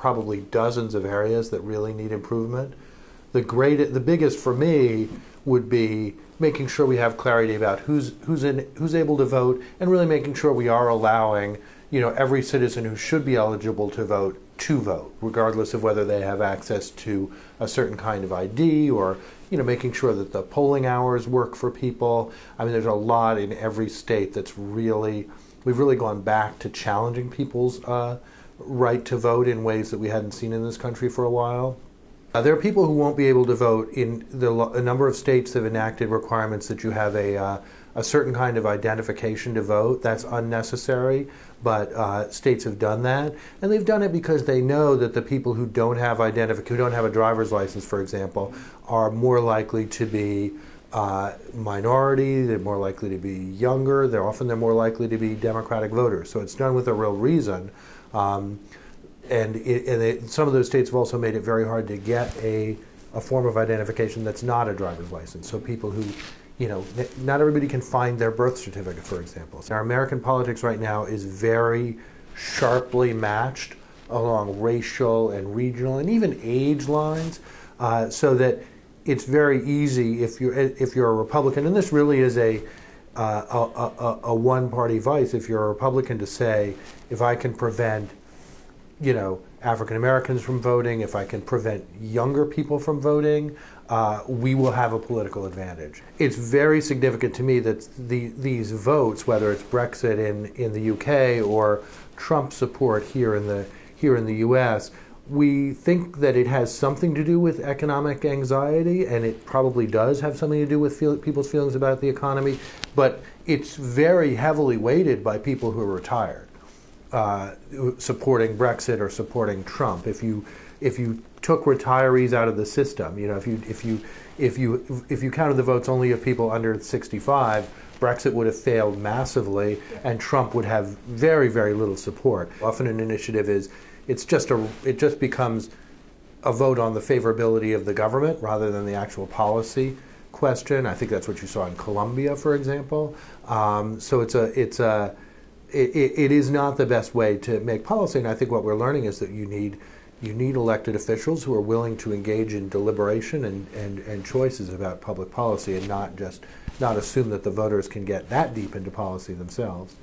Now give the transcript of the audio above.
probably dozens of areas that really need improvement. The biggest for me would be making sure we have clarity about who's able to vote, and really making sure we are allowing, every citizen who should be eligible to vote, regardless of whether they have access to a certain kind of ID, or making sure that the polling hours work for people. I mean, there's a lot in every state we've really gone back to challenging people's right to vote in ways that we hadn't seen in this country for a while. There are people who won't be able to vote. A number of states have enacted requirements that you have a certain kind of identification to vote. That's unnecessary, but states have done that, and they've done it because they know that the people who don't have who don't have a driver's license, for example, are more likely to be minority. They're more likely to be younger. They're more likely to be Democratic voters. So it's done with a real reason. Some of those states have also made it very hard to get a form of identification that's not a driver's license. So people who, not everybody can find their birth certificate, for example. Our American politics right now is very sharply matched along racial and regional and even age lines, so that it's very easy if you're a Republican, and this really is a one-party vice. If you're a Republican, to say, if I can prevent African Americans from voting, if I can prevent younger people from voting, we will have a political advantage. It's very significant to me that these votes, whether it's Brexit in the UK or Trump support here in the US, we think that it has something to do with economic anxiety, and it probably does have something to do with people's feelings about the economy, but it's very heavily weighted by people who are retired, supporting Brexit or supporting Trump. If you took retirees out of the system, if you counted the votes only of people under 65, Brexit would have failed massively, and Trump would have very, very little support. Often an initiative it just becomes a vote on the favorability of the government rather than the actual policy question. I think that's what you saw in Colombia, for example. So it is not the best way to make policy, and I think what we're learning is that you need elected officials who are willing to engage in deliberation and choices about public policy, and not assume that the voters can get that deep into policy themselves.